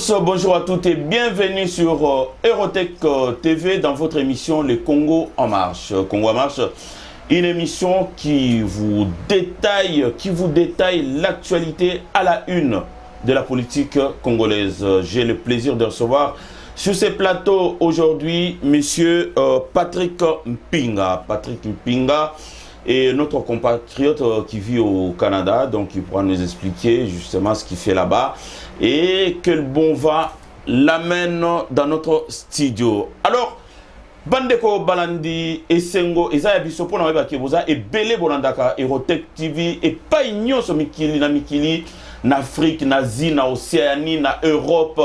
tous, bonjour à toutes et bienvenue sur Erotech TV dans votre émission Le Congo en marche. Congo en marche, une émission qui vous détaille l'actualité à la une de la politique congolaise. J'ai le plaisir de recevoir sur ces plateaux aujourd'hui monsieur Patrick Mpinga. Patrick Mpinga est notre compatriote qui vit au Canada, donc il pourra nous expliquer justement ce qu'il fait là-bas et quel bon vent l'amène dans notre studio. Alors, Bandeko Balandi et Sengo, Eza Yabiso pour n'avoir pas boza et Belé Bolandaka, Erotech TV et pas ignon sur Mikili, na Mikili, na Afrique, na Asie, na Océanie, na Europe.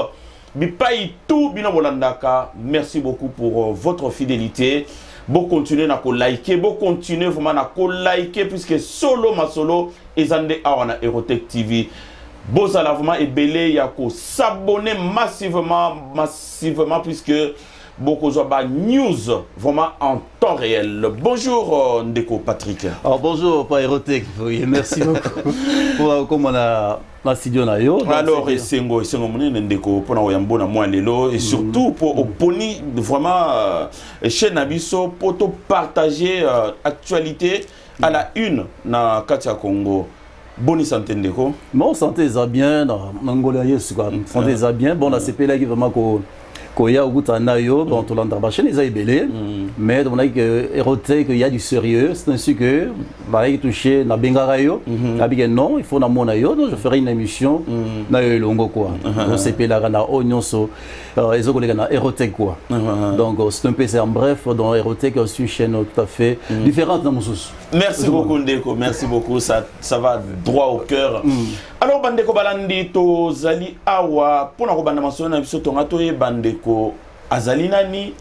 Bipai tout bino Bolandaka. Merci beaucoup pour votre fidélité. Bon continuer à liker, bon continuer vraiment à liker puisque solo ma solo ezande awana Erotech TV. Bozala vraiment et belé yako s'abonner massivement puisque beaucoup de news vraiment en temps réel. Bonjour Ndeko Patrick. Alors bonjour pas Erotech, oui, merci beaucoup pour comme on a la studio na yo. Alors Sengo moni Ndeko pour na oyambo na moi lelo et surtout pour oponi vraiment chez Nabiso pour te partager actualité à la une na Katia Congo. Bonne santé Ndeko. Mon santé ça bien dans Angola yes quoi. Santé ça bien. Bon la CP là qui vraiment ko ya ogutana yo bon to landa ba chaîne les belé mais on a que Erotech il y a du sérieux c'est ainsi que va y toucher na bengara yo abige non il faut na mona yo donc je ferai une émission na yo longo quoi on CP là na onyonso les autres na Erotech quoi donc c'est un peu c'est en bref dans Erotech c'est une chaîne tout à fait différente dans mon sous. Merci beaucoup Ndeko, merci beaucoup, ça va droit au cœur. Alors Bandeko Balandi to zali awa pour na banda maso na biso tonga to ye Bandeko azali nani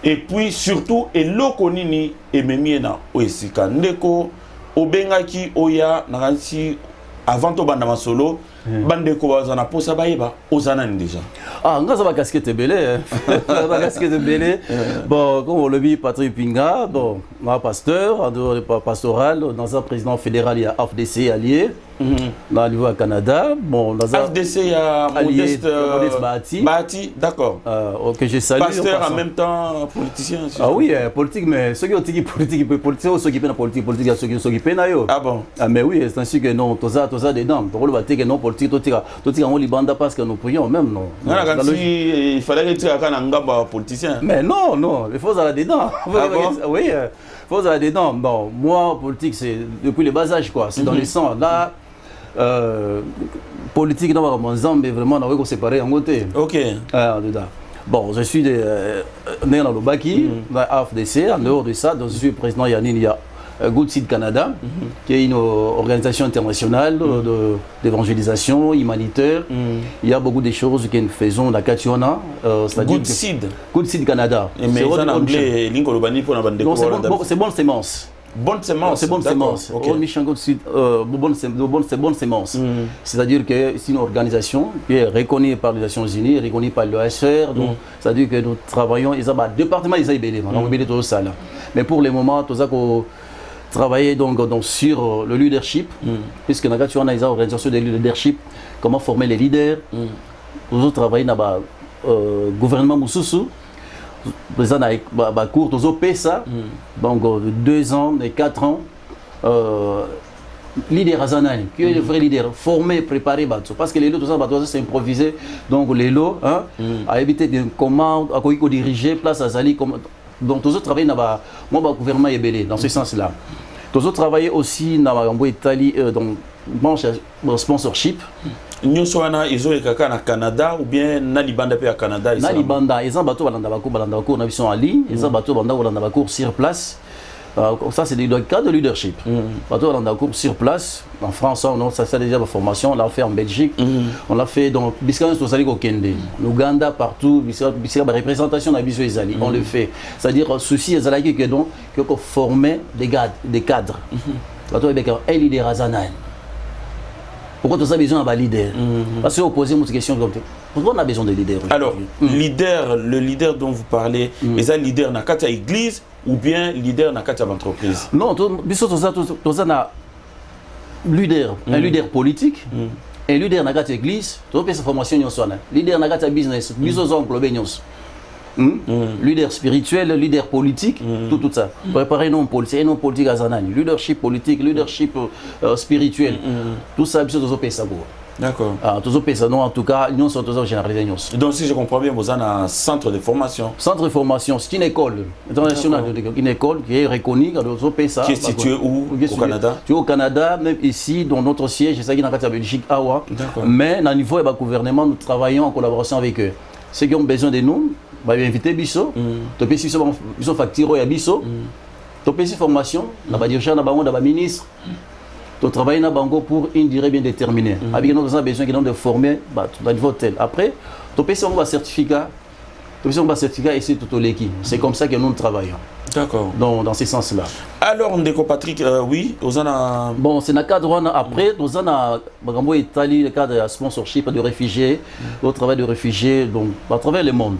et puis surtout eloko nini ememi na oesika Ndeko obengaki oya na kansi avant to banda masolo Bandeko bazana posa bayeba ozana ni déjà. Ah, on a sa casquette belé. La casquette belé. Bon, comme on le dit, Patrick Mpinga, bon, moi pasteur, en dehors de pastoral, dans un président fédéral, il y a AFDC allié, dans le niveau au Canada. Bon, dans AFDC, il y a Modeste Bahati, d'accord. Que je salue. Pasteur en même temps, politicien. Ah oui, politique, mais ceux qui ont dit politique, politiciens, ceux qui peinent la politique, ceux qui peinent la yo. Ah bon? Ah, mais oui, c'est ainsi que non, tout ça dedans. Pour le bâtir que non, politique, tout ça, on libanda parce que nous prions même, non. Il fallait que tu aies un politicien. Mais non, il faut aller dedans. Ah bon? Oui, il faut aller dedans. Bon, moi, politique, c'est depuis le bas âge, quoi. C'est dans le sang. Là, politique, non, mais vraiment, on va se séparer en côté. Ok. Dedans. Bon, je suis né dans le Baki, dans AFDC. En dehors de ça, je suis président Yannin, il y a Good Seed Canada, qui est une organisation internationale d'évangélisation humanitaire. Il y a beaucoup de choses que nous faisons dans Kationa. Good Seed Canada. Mais en anglais, c'est bonne sémence. Bonne sémence. C'est bonne sémence. Bonne sémence. C'est-à-dire que c'est une organisation qui est reconnue par les Nations Unies, reconnue par l'OHR. C'est-à-dire que nous travaillons, ils ont un département, ils ont belé. On a belé tout ça là. Mais pour le moment, tout ça qu'on travailler donc sur le leadership, puisque nous avons une organisation de leadership, comment former les leaders. Nous avons travaillé dans le gouvernement Moussoussou. Nous avons cours, nous avons fait ça. Donc 2 ans et 4 ans. Leader Azanani, qui est le vrai leader, formé, préparé, parce que les lots, tout ça, c'est improvisé. Donc les lots, à éviter des commandes, à diriger, place à Zali. Donc, tous autres travaillent dans le gouvernement ébélé, dans ce sens-là. Tous autres travaillent aussi dans l'Italie, dans le sponsorship. Nous sommes au Canada ou bien dans le Canada? Dans le Canada, ils ont bateau en ligne, ils ont bateau sur place. Ça, c'est le cas de leadership. Bateau sur place. En France, ça c'est déjà la formation. On l'a fait en Belgique. On l'a fait dans au Kende. L'Ouganda, partout. La représentation de on le fait. C'est-à-dire, ceci est que former des cadres. Bateau avec un leader à Zanaï. Pourquoi tu as besoin d'un leader? Parce que vous posez une question comme ça. Pourquoi on a besoin de leader? Alors, le leader dont vous parlez, est-ce un leader dans la église ou bien leader dans la entreprise? Non, tu as un leader politique un leader na kati église to pesa formation nyonso wana leader na kati business biso zo englober nyonso leader spirituel leader politique tout ça préparer non politique azanani leadership politique leadership spirituel tout ça biso zo pesa go. D'accord. Tous les pays, en tout cas, nous sommes tous généralisés. Donc, si je comprends bien, vous avez un centre de formation. Centre de formation, c'est une école internationale, une école qui est reconnue dans d'autres pays. Qui est située où? Au Canada? Au Canada, même ici, dans notre siège, c'est ça qui est en Belgique, Awa. Mais au niveau du gouvernement, nous travaillons en collaboration avec eux. Ceux qui ont besoin de nous, nous inviter Bisso. Ils sont facturés à Bisso. Nous avons formation, nous avons dirigeant, nous avons ministre. Tu travailles dans Bango pour une durée bien déterminée. Avec nous, nous avons besoin de former à niveau tel. Après, tu peux avoir un certificat. Tu peux avoir un certificat ici tout au l'équipe. C'est comme ça que nous travaillons. D'accord. Dans ce sens-là. Alors, Ndeko Patrick, oui, nous avons... Bon, c'est dans le cadre, après, nous avons Italie, le cadre de sponsorship de réfugiés, le travail de réfugiés, donc à travers le monde.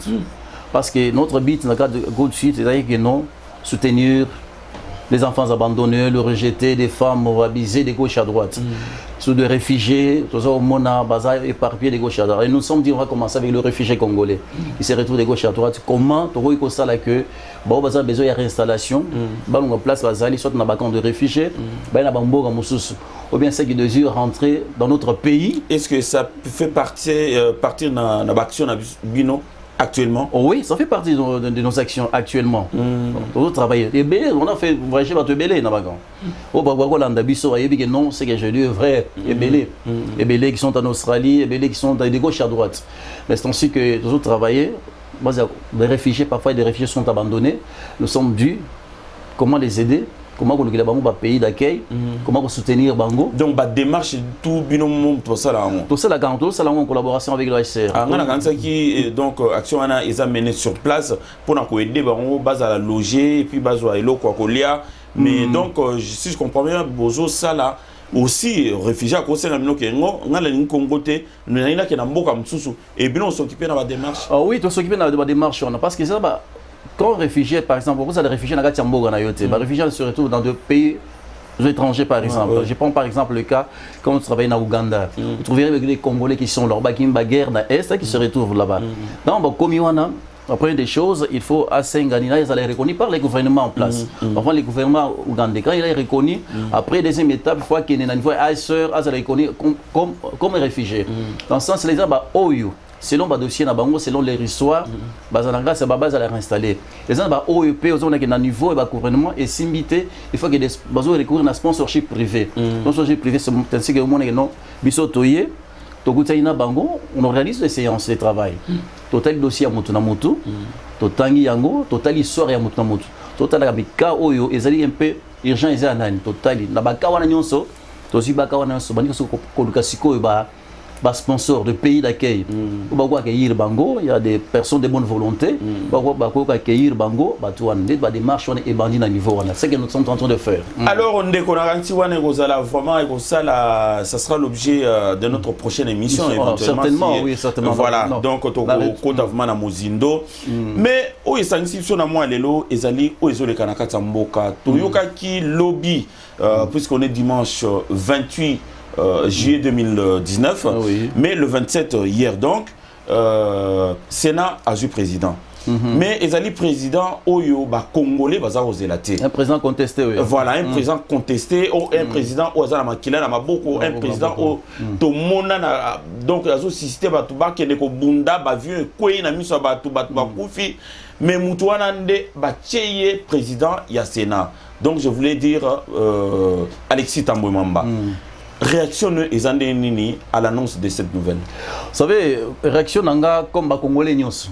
Parce que notre but, dans le cadre de Good Suite, c'est-à-dire que nous soutenir les enfants abandonnés, le rejeté, des femmes abusées de gauche à droite. Sur des réfugiés, tous au monde éparpillés de gauche à droite. Et nous sommes dit on va commencer avec le réfugié congolais qui se retrouve de gauche à droite. Comment tu vois ça là que bon besoin de réinstallation, on a place bazali soit dans camp de réfugiés, ben na bamboga mususu. Ou bien ceux qui désirent rentrer dans notre pays. Est-ce que ça fait partir dans l'action bino? Actuellement? Oui, ça fait partie de nos actions actuellement. On travaille. Et Bélé, on a fait voyager vers Bélé dans Bagan. Au Bagwalanda Bisso, il y a non, c'est que je dis vrai. Et Bélé. Et Bélé qui sont en Australie, et Bélé qui sont de gauche à droite. Mais c'est ainsi que nous avons travaillé. Les réfugiés, parfois des réfugiés sont abandonnés. Nous sommes dus. Comment les aider? Comment on a un pays d'accueil, comment on soutenir Bango. Donc, la démarche, tout binôme, tout ça là. Tout ça là, en collaboration avec l'OHCR. Donc, action est menée sur place pour aider Bango, base à la loger, et puis base à l'eau, quoi qu'il y a. Mais donc, si je comprends bien, Bozo, ça là, aussi, réfugiés à cause de la Congo, nous avons qui et bien on s'occupe de la démarche. Oui, on s'occupe de la démarche, parce que ça, quand réfugiés, par exemple, vous avez des réfugiés dans les réfugiés se retrouvent dans des pays étrangers, par exemple. Je prends par exemple le cas quand vous travaillez en Ouganda. Vous trouverez des Congolais qui sont là, qui ont une guerre dans l'Est, qui se retrouvent là-bas. Donc, comme il y en a, après des choses, il faut assez gagner, ils allaient reconnu par les gouvernements en place. Enfin, les gouvernements ougandais, quand il est reconnu, après deuxième étape, il faut qu'il y ait un niveau ASR, ils allaient reconnu comme réfugiés. Dans ce sens, les gens, OYU. Selon le dossier, selon les histoires, Bazalanga, c'est la base à la réinstaller. Les gens, OEP, ils ont un niveau de gouvernement et s'imiter, il faut que les gens recourent à un sponsorship privé. Le sponsorship privé, c'est ainsi que le monde est non. Bisotoye, Togutaina Bango, on organise des séances de travail. Total dossier à Motunamotu, Totangi Yango, total histoire à Motunamotu. Total Abika Oyo, ils allaient un peu urgent, ils allaient total. Nabaka Wananyonso, Tosi Baka Wananyonso, Baniko Kolukasiko, sponsor de pays d'accueil. Il y a des personnes de bonne volonté. Accueillir Bango, des démarches et bandits à niveau. C'est ce que nous sommes en train de faire. Alors, on vraiment, ça sera l'objet de notre prochaine émission. Certainement, oui, certainement. Voilà, donc, on a Mozindo. Mais, il y a une institution à moi, les alliés, les Kanakata Mboka, Toyoka qui lobby, puisqu'on est dimanche 28 juillet 2019, mais le 27 hier donc, Sénat a eu président. Mais ils ont président Oyo Congolais baza un président contesté. Voilà, un président contesté, un président Oazana Makila Maboko, un président au Tomona donc la société Batuba qui est Bunda Bavieux Koué na miso Batuba Koufi, mais Moutouana Nde Bacheye président ya Sénat. Donc je voulais dire Alexis Tambouemamba. Réaction Nini à l'annonce de cette nouvelle. Vous savez, réaction Nanga comme Congolais Nyos.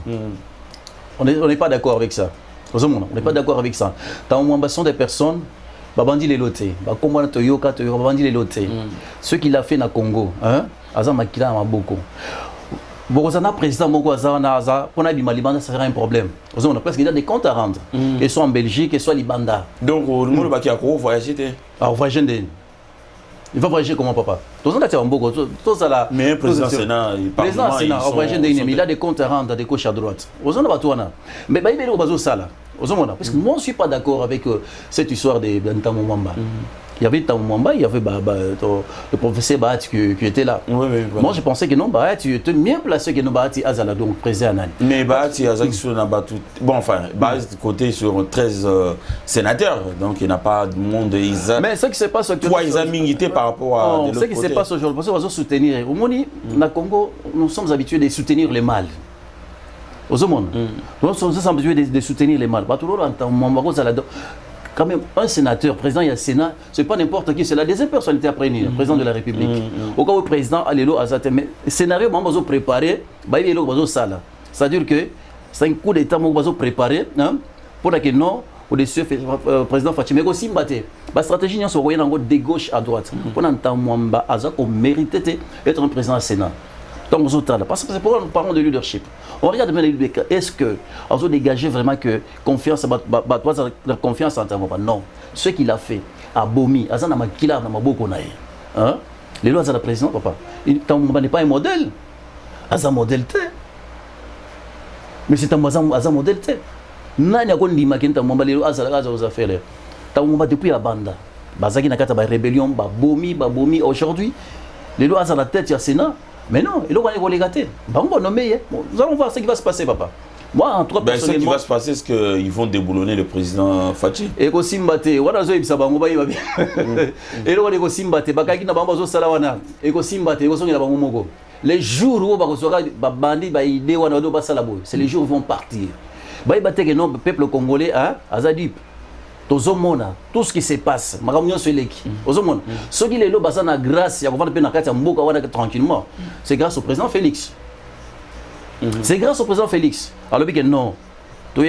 On n'est pas d'accord avec ça. On n'est pas d'accord avec ça. Dans une ambition des personnes, Babandi les lotés. Comment Toyoka, Babandi les lotés. Ce qu'il a fait dans le Congo, Azam Makila Maboko. Borozana président Moko Azana, on a dit Malibanda, ça sera un problème. Parce qu'il y a des comptes à rendre. Qu'ils soient en Belgique, qu'ils soient Libanda. Donc, le monde qui a voyagé. Alors, voyager. Il va voyager comment papa? Mais un président Sénat, il parle il a des comptes à rendre de gauche à droite. Mais parce que moi je ne suis pas d'accord avec cette histoire de Ntamou Mamba. Il y avait Tamouamba, il y avait le professeur Bahati qui était là. Oui, oui, voilà. Moi, je pensais que non, Bahati était mieux placé que nous Bahati Azala, donc président Anani. Mais Bahati Azaki sur Nabatou. Bon, enfin, Bahati côté sur 13 sénateurs, donc il n'y a pas de monde. Mais ce qui se passe actuellement. Trois examinités par rapport à. Ce qui se passe aujourd'hui, parce qu'on va soutenir. Au Moni, au Congo, nous sommes habitués de soutenir les mâles. Aux hommes, nous sommes habitués de soutenir les mâles. Quand même, un sénateur, président, il y a le Sénat, ce n'est pas n'importe qui, c'est la deuxième personnalité après le président de la République. Au cas où le président a l'élo à mais le scénario, on va préparer, c'est-à-dire que c'est un coup d'État qu'on va préparer pour que non, au-dessus, le président Fatimé aussi la stratégie, c'est de gauche à droite. Pour entendre qu'on mérite d'être un président du Sénat. Parce que c'est pourquoi nous parlons de leadership. On regarde bien les leadership. Est-ce qu'on a dégagé vraiment que confiance, la confiance en termes? Non. Ce qu'il a fait à Bomi, à Zana Makila, à Maboko Nae. Les lois de la présidence, papa. Il n'est pas un modèle. Un modèle T. Mais c'est un modèle T. Nani a dit que tu as fait depuis la bande. Bazaki n'a pas de rébellion, Bomi. Aujourd'hui, les lois à la tête, il y a Sénat. Mais non, il va les gâter. Nous allons voir ce qui va se passer, papa. Moi, en trois ce qui va se passer, c'est qu'ils vont déboulonner le président Fachi. Et que Simbate, voilà, je sais pas, on va y aller. Et là, on est Simbate, Bakaki n'a pas besoin de Salawana. Et que Simbate, on est là, les jours où on va bandi, c'est les jours où ils vont partir. Le peuple congolais, Azadip. Tout ce qui se passe, ce qui est là, grâce tranquillement, c'est grâce au président Félix. C'est grâce au président Félix. Alors que non, dans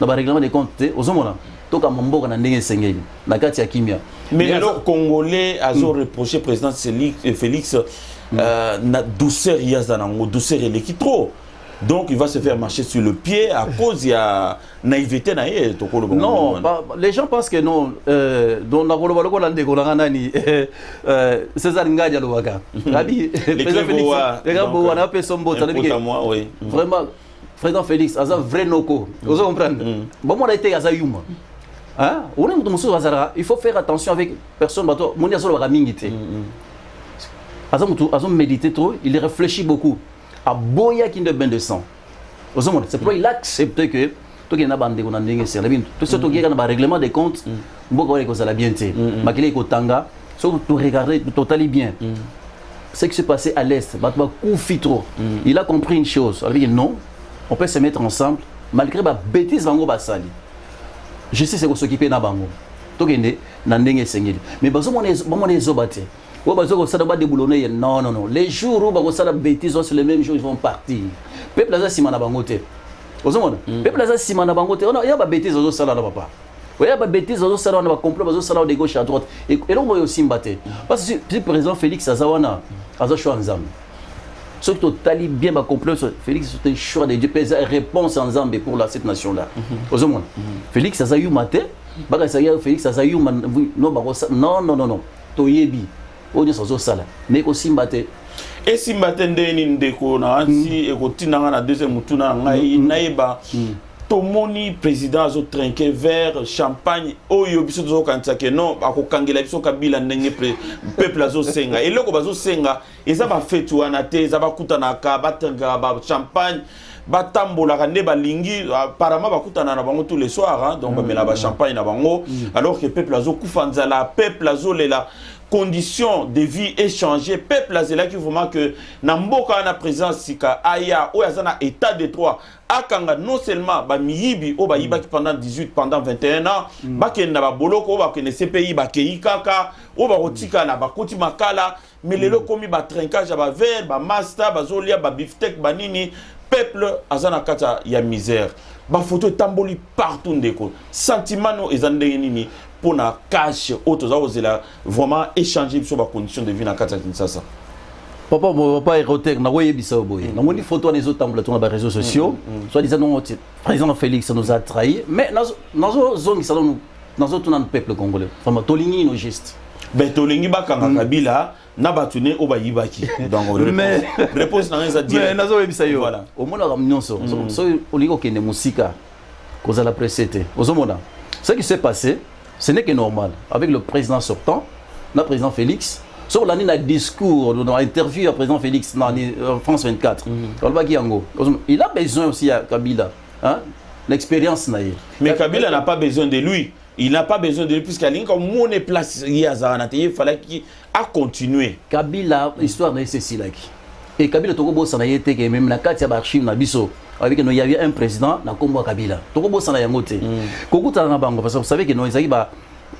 le règlement des comptes, mais les Congolais ont reproché au président Félix la douceur, douceur et trop. Donc il va se faire marcher sur le pied à cause de la naïveté. Non, les gens pensent que non. César Ngadia Louaka. Vraiment, président Félix, c'est un vrai noko. Vous comprenez? Bon, moi, été à Yuma. Il faut faire attention avec personne. Il médité trop, il réfléchit beaucoup. À Boya qui ne bain de sang. C'est pourquoi il a accepté que tout ce qui est un règlement des comptes, beaucoup de choses à la bien. Regardez totalement bien. Ce qui s'est passé à l'Est, il a compris une chose. Il a dit non, on peut se mettre ensemble malgré la bêtise. Je sais ce que s'occuper de Bango. Mais non, non, non. Les jours où ils ont bêtises, c'est les mêmes jours ils vont partir. Peuple a simana bangote. Peuple a simana bangote. Il y a des bêtises aux salles papa. Il y a des bêtises aux salles, on va complot aux salles de gauche à droite. Et là on va aussi mbatter. Parce que si le président Félix Azawana a choix ensemble. Ce qui est bien complot, Félix c'est un choix de Dieu, réponse ensemble pour cette nation là. Félix Azayou maté, Félix Azayou non non non non. Toyebi. On est sur ça là. Mais aussi mbaté. Et si mbaté ndeni ndeko na ansi et kotinanga na deuxième mutuna ngai naeba. Tomoni président azo trinquer vers champagne oyo biso zo kanisa ke non akokangela biso kabila ndenge peuple azo senga et loko bazo senga eza ba fetu wana te eza ba kutana ka batanga ba champagne batambola ka ne balingi apparemment bakutana na bango tous les soirs donc bamela ba champagne na bango alors que peuple azo kufanzala peuple azo lela conditions de vie échangées peuple azela qui vraiment que na mboka na présence sika aya o yazana état de droit akanga non seulement ba miyibi o ba yibaki pendant 18 pendant 21 ans bakenda ba boloko ba kene CPI ba keikaka o ba rotika na ba koti makala mais lelo komi ba trinkage ba verre ba master ba zolia ba beefsteak ba nini peuple azana kata ya misère ba photo tamboli partout ndeko sentiment no ezandenge nini pour na cash autres a vraiment échanger sur les conditions de vie dans Kata Kinshasa. Papa érotique na voyé biso boy. Na moni photo les autres temple sur les réseaux sociaux. Soit disant non président Félix nous a trahi mais dans zone ça nous dans autres dans peuple congolais. Vraiment tolingi no geste. Ben tolingi ba kanga kabila na batune o ba yibaki. Donc réponse na ça dire. Mais nazo yebisa yo. Voilà. Au moins la nyonso. So olingo kende musika koza la précédé. Ozomona. Ce qui s'est passé ce n'est que normal. Avec le président sortant, le président Félix, sur l'année d'un discours, dans l'interview à président Félix dans France 24, il a besoin aussi à Kabila, hein, l'expérience. Mais Kabila n'a pas besoin de lui. Il n'a pas besoin de lui, puisqu'il comme on est placé, il fallait qu'il a continué. Kabila, l'histoire de ceci là. Et Kabila, Togo ça n'a été que même la carte de l'archive na biso. Avec nous, il y avait un président, na Kombo Kabila. Togo ça n'a pas été. Koku tana bango parce que vous savez que nous ils ba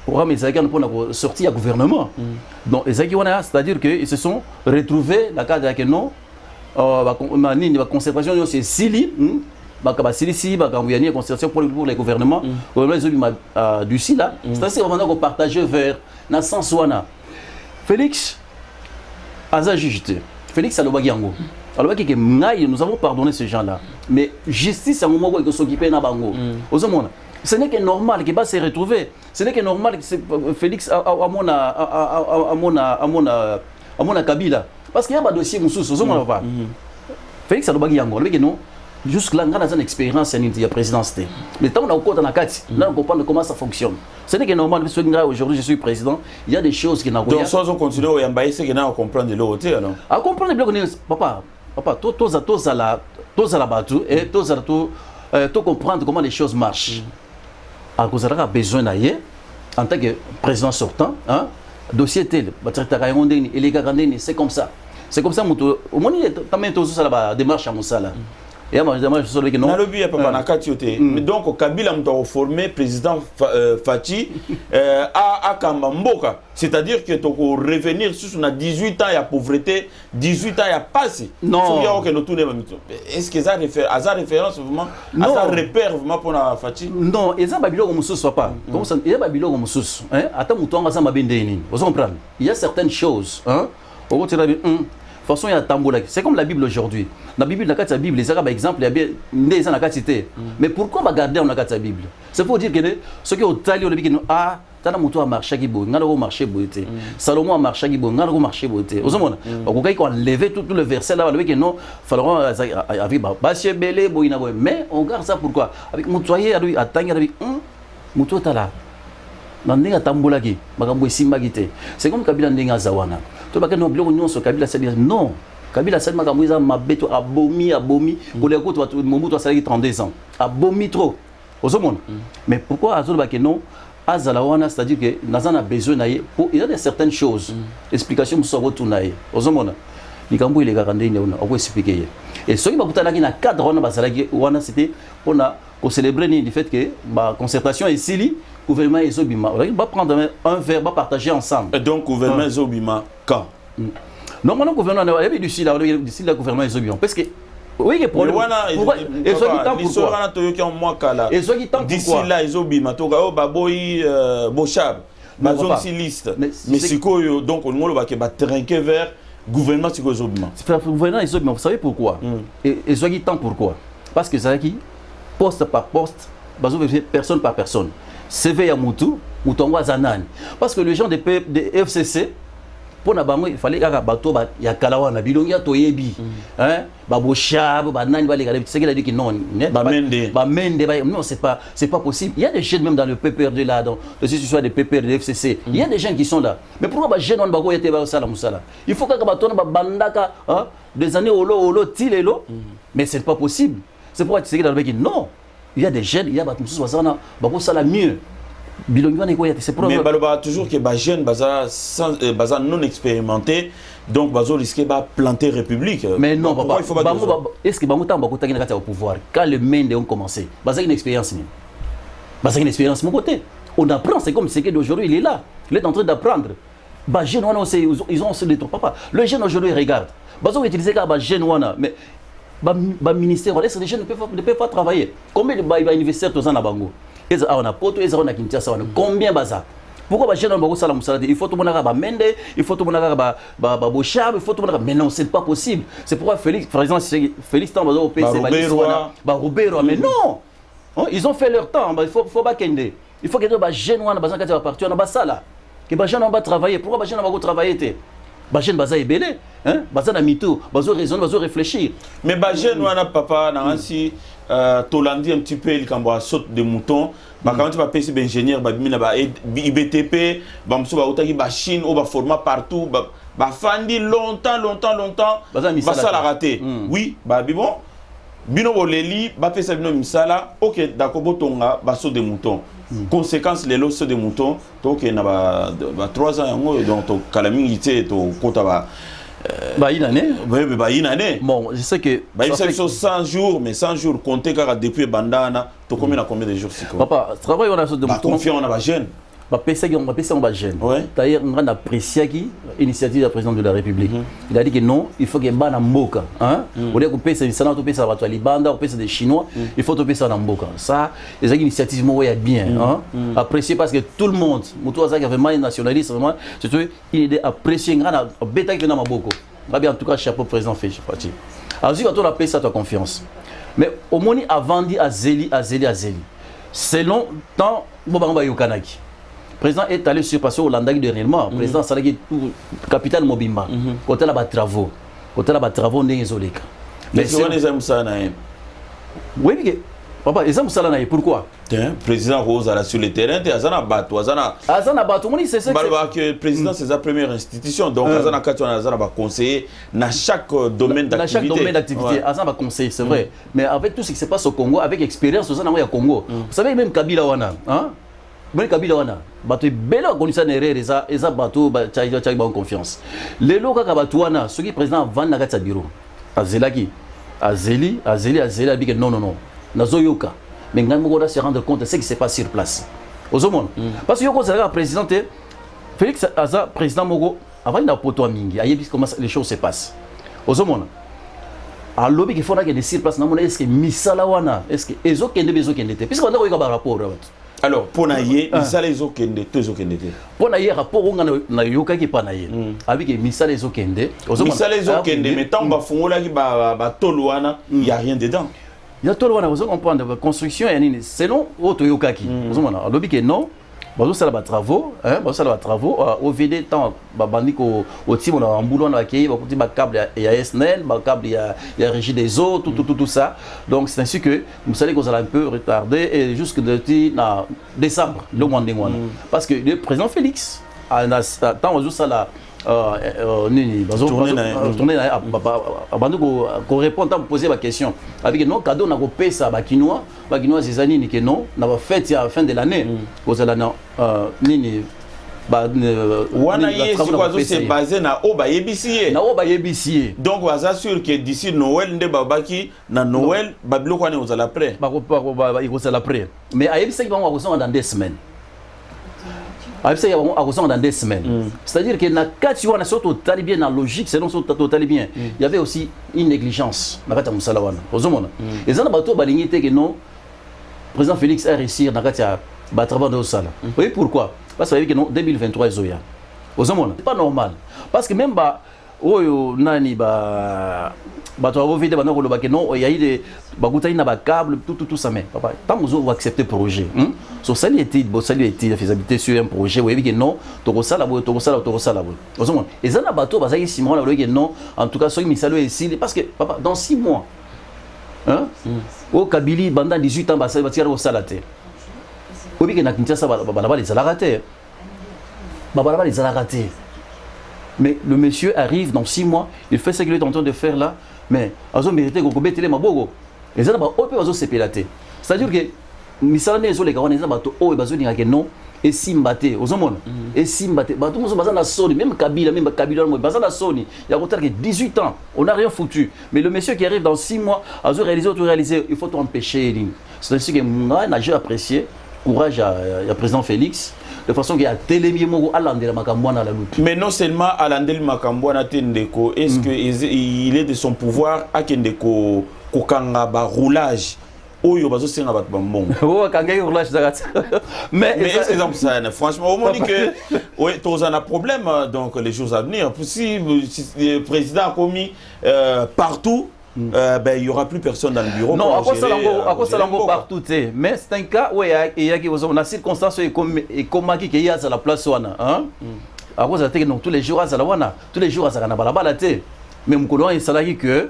programme ils pour sortir du gouvernement. Donc ils c'est-à-dire que ils se sont retrouvés la carte de que non la conservation c'est Sili Sili conservation pour les gouvernements du Sili là. C'est vraiment qu'on partageait vers na sens wana. Félix Aza jugé. Félix Alobagiango. Alors que nous avons pardonné ces gens-là. Mais justice à un moment où ils s'occupent de Bango. Ce n'est que normal qu'il va se retrouver. Ce n'est que normal que Félix à mon Kabila. Parce qu'il y a un dossier Moussous. Félix Alobagiango. Jusque-là, on a une expérience de la présidence. Mais tant qu'on a encore dans la carte, là on comprend comment ça fonctionne. Ce n'est que normal, parce que aujourd'hui je suis président, il y a des choses qui n'ont pas. Donc, si on continue à y c'est qu'on a à comprendre de l'autre côté, alors. À comprendre de l'autre papa, tous à la bateau et tous à comprendre comment les choses marchent. Alors, vous avez besoin d'ailleurs, en tant que président sortant, hein, dossier tel, c'est comme ça. C'est comme ça, au moins, il y a la démarche à Moussala. Mais donc Kabila a formé président Fachi à Kambamboka, c'est-à-dire que tu revenir sur 18 ans il y a pauvreté, 18 ans il y a passé. Non. Est-ce que ça référence vraiment, ça repère vraiment pour la Fachi? Non, et ça Babylone comme ça soit pas. Comme ça, il y a Babylone comme ça. Hein, attends mouton va ça mabendeni. Vous comprenez? Il y a certaines choses, hein. Au côté de de toute façon, il y a Tambola. C'est comme la Bible aujourd'hui. Dans la Bible, dans la Bible, les Arabes, par exemple, il y a bien des gens qui cité. Mais pourquoi on va garder dans la Bible? C'est pour dire que ceux qui ont talé, on dit que ah, t'as mouton a marché qui beau, n'a pas marché beau été. Salomon a marché qui beau, n'a pas marché beau été. Aux hommes, donc quand on enlevé tout le verset là, on dit que non, falloir avec Basie Belé, Boina Boy. Mais on garde ça pourquoi? Avec moutoyer, à Tangi, avec mouton tala. Dans les Tambola qui, Magambo Simbagité. C'est comme Kabila Ndenga Zawana. Tout le monde a dit que Kabila s'est dit non. Kabila s'est dit que Mabeto a bomi. Pour les autres, Mobutu a salé 32 ans. A bomi trop. Aux hommes. Mais pourquoi Azol que non? Azalawana, c'est-à-dire que nous avons besoin d'ailleurs. Il y a certaines choses. Explication sur votre naïe. Aux hommes. Les Gambo et les Garandais, on va expliquer. Et ce qui va vous dire dans le cadre, c'était pour célébrer le fait que la concertation est ici. Le gouvernement Ezobima, il va prendre un verre, va partager ensemble. Et donc, le gouvernement Ezobima, quand? Normalement, le gouvernement, il y a d'ici le gouvernement Ezobima. Parce que, oui, il y a problème. Pourquoi? Et soit qui tant d'ici là, Ezobima, Toga, Baboy, Bochab, Bazon Siliste. Mais c'est quoi, donc, on va trinquer vers le gouvernement Ezobima. C'est le gouvernement Ezobima, vous savez pourquoi? Et soit qui tant pourquoi? Parce que c'est qui, poste par poste, personne par personne. CV à Moutou, Moutongo Zanani. Parce que les gens de FCC, pour Nabango, il fallait qu'il y ait un bateau, il y a Kalawana, Bilongia, Toyebi, Babochab, Banani, c'est qu'il a dit que non, non, c'est pas possible. Il y a des jeunes même dans le PPRD là, dans le situation des PPRD, des FCC. Il y a des gens qui sont là. Mais pourquoi les jeunes ont bago été au Salam Moussala? Il faut qu'il y ait un bateau, des années au Tilelo, mais c'est pas possible. C'est pourquoi tu sais qu'il dit non. Il y a des jeunes, il y a des gens qui sont mieux. Mais il y a toujours que les jeunes non expérimentés, donc ils risquent de planter la République. Mais non, papa, est-ce que Bamouta a au pouvoir? Quand les Mendes ont commencé, il y a une expérience. Il y a une expérience de mon côté. On apprend, c'est comme ce qu'aujourd'hui il est là. Il est en train d'apprendre. Les jeunes, ils ont aussi des trucs. Papa, les jeunes aujourd'hui regardent. Ils ont utilisé les jeunes, mais le ministère, les jeunes ne peuvent pas travailler. Combien de universitaires tous en Abango? On a Poto, on a Kinshasa, combien baza? Pourquoi les jeunes ont ça? Il faut tout le monde avoir Mende, il faut tout le monde avoir Bochab, il faut tout le monde avoir. Mais non, c'est pas possible. C'est pourquoi Félix, par exemple, Félix Tambazo au PC, mais non! Ils ont fait leur temps, il faut pas qu'il Il faut que les jeunes soient partis, on a ça là. Que les jeunes vont travailler. Pourquoi les jeunes vont travailler? ba jeune baza ebele hein baza na mito bazo raisonner bazo réfléchir mais ba jeune wana papa na ainsi Tolandi un petit peu il cambo saute de mouton ba quand tu vas payer ingénieur ba bimina ba IBTP ba mso ba utaki ba Chine ou ba format partout ba fandi longtemps ba ça la raté oui ba bon bino boleli ba pesa bino misala OK d'accord botonga ba saute de mouton conséquence les lots de mouton donc na ba 3 ans yango donc to kalamingi te to kota ba une année. Oui, mais une année. Bon, je sais que. Il fait 100 jours, mais 100 jours, compter car depuis Bandana, tu combien de jours c'est quoi? Papa, travail on a ce de mouton. Confiant, on a pas jeune. On va jeune. D'ailleurs, on a apprécié l'initiative du président de la République. Il a dit que non, il faut qu'il y ait un mboka. On dit qu'on paye ça, on paye ça à Libanda, on paye ça des Chinois, il faut payer ça dans mboka. Ça, les initiatives est bien. Apprécié parce que tout le monde, Moutou Azak est vraiment nationaliste, vraiment, il est apprécié un bêta qui est dans ma boko. En tout cas, chapeau président Félix. Alors, si on a payé ça, tu as confiance. Mais au moins, avant dit à Zéli. Selon tant, on va Yokanaki. Le président est allé surpasser au Landagi dernièrement. Le président Salagi capitale Mobimba. Côté là-bas travaux. Côté là-bas travaux n'est isolé. Mais c'est les hommes ça oui, mais papa, les hommes ça là pourquoi? Le président Rose sur le terrain, Azana Batou, Azana Batou, c'est ça. Que le président c'est sa première institution. Donc Azana Katou, Azana va conseiller dans chaque domaine d'activité. Dans chaque domaine d'activité, Azana va conseiller, c'est vrai. Mais avec tout ce qui se passe au Congo, avec expérience, Azana au Congo. Vous savez même Kabila Wana, hein? Bon Kabila wana bato bela konisa nerere eza bato ba tchai ba confiance lelo kaka bato wana soki président van na kati bureau azelaki azeli abike non nazoyoka mais ngam ko se rendre compte de ce qui se passe sur place ozomona parce que yoko zala président Félix Aza président moko avant na poto mingi ayebi comment les choses se passent ozomona alobi qu'il faudra que sur place na mona est-ce que misala wana est-ce que ezokende te puisque on a ko ba rapport alors pour naie misala ezokende tezokende te pour naie rapport on na yoka ki pa naie avec misala ezokende mais tant ba fongola ki ba tolo wana il y a rien dedans il y a tolo wana vous comprendre la construction ya nini selon auto yoka ki vous mona lobi que non bazo sala ba travaux au VD temps ba bandiko au timo na mbulo na kei ba kuti ba câble ya SNEL ba câble ya régie des eaux tout ça donc c'est ainsi que vous savez qu'on a un peu retardé et jusque na décembre le mois de parce que le président Félix a temps bazo sala nini bazo tourner abandi ko répondre tant poser ma question avec non cadeau na ko pesa ba kinois zezani ni que non na ba fête à la fin de l'année aux alana nini ba wana yesi kwazo c'est basé na oba yebisié donc on assure que d'ici Noël nde babaki na Noël babilo kwa ne aux ala près ba aux ala près mais ayebisi ba ko dans 2 semaines. Dans 2 semaines. C'est-à-dire que na kati wana soto tali bien na logique selon soto tali bien. Il y avait aussi une négligence na kati musala wana. Ozomona. Et ça na bato balingi te que non président Félix a réussi na kati ba travail de sala. Vous voyez pourquoi? Parce que non 2023 ezoya. Ozomona. C'est pas normal. Parce que même ba oyo nani ba bato avo vite bana ko lobake non il y a eu des bagutani na ba câble tout ça mais papa tant vous accepter projet sur ça l'étude la faisabilité sur un projet vous voyez que non to sala bo ozomona et ça na bato bazaki simon la que non en tout cas soki misalo ici parce que papa dans 6 mois hein au Kabili pendant 18 ans ba tira au salate vous voyez que na Kinshasa ba les salaraté ba les salaraté. Mais le monsieur arrive dans 6 mois, il fait ce qu'il est en train de faire là, mais il a mérité qu'on comette les mabogo. Et ça n'a pas se pélater. C'est-à-dire que misala nezo les garons bato o bazo ni que non et simbate ozomona et simbate bato mo baza na soni même Kabila mo baza na soni il y a que 18 ans on n'a rien foutu mais le monsieur qui arrive dans 6 mois a réalisé il faut empêcher c'est ainsi que moi j'ai apprécié courage à président Félix de façon qu'il y a télémier mo alande la makambwana la lutte. Mais non seulement alande le makambwana tendeko est-ce que il est de son pouvoir à kendeko kokanga ba roulage oyo bazo senga bat bambon. Oh kanga roulage zagat. Mais exemple ça franchement au moment que ouais tous un problème donc les jours à venir si le président a commis partout ben il y aura plus personne dans le bureau. Non, à quoi ça l'engo partout mais c'est un cas où il y a qui on a circonstance et comme qui y a à la place wana hein. à cause de non tous les jours à Zalawana, tous les jours à Zakana Balabala te. Mais mon colon est salarié que